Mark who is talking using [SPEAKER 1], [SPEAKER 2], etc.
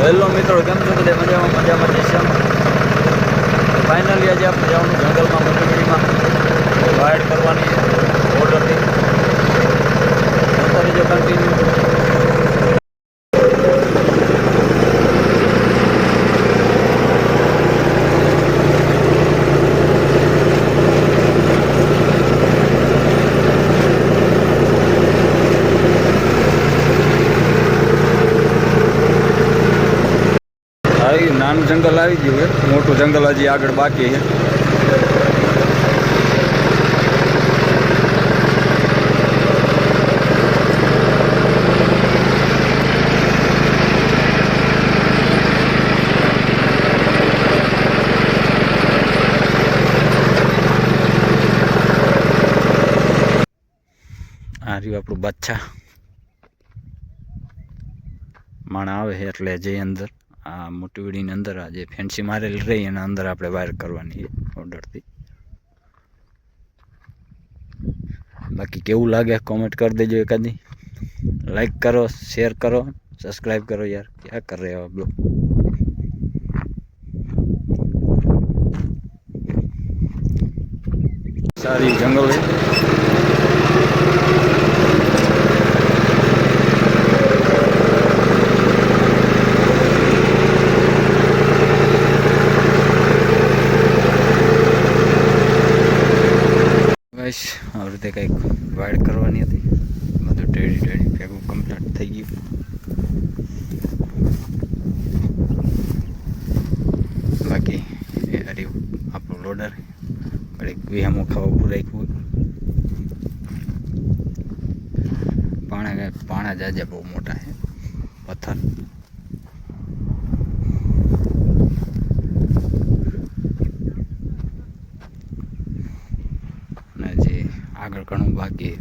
[SPEAKER 1] Hello મિત્રો, કેમ છો? બધા મજામાં જશે. ફાઇનલી આજે આપણે જવાનું જંગલમાં મધુગીરીમાં રાઈડ કરવાની ઓર્ડરથી અત્યારે જો કન્ટિન્યુ. નાનું જંગલ આવી ગયું છે, મોટું જંગલ હજી આગળ બાકી છે. આ રહ્યું આપણું બાદશાહ. માણા આવે છે એટલે જઈ અંદર આ મોટી વીડીની અંદર આ જે ફેન્સી મારેલી રહી એના અંદર આપણે વાયર કરવાની ઓર્ડરથી. બાકી કેવું લાગે કોમેન્ટ કરી દેજો. એકાદી લાઈક કરો, શેર કરો, સબસ્ક્રાઈબ કરો. યાર ક્યાં કર રહે હો आप लोग. સારી જંગલ है. આ રીતે કંઈક વાઇડ કરવાની હતી. બધું ટેડી ભેગું કમ્પ્લીટ થઈ ગયું. બાકી એ હર્યું આપણું લોડર કંઈક વિહામો ખાવા ઉભું રાખ્યું. પાણા જાજા બહુ મોટા છે, પથ્થર. અને જે આગળ ઘણું બાકી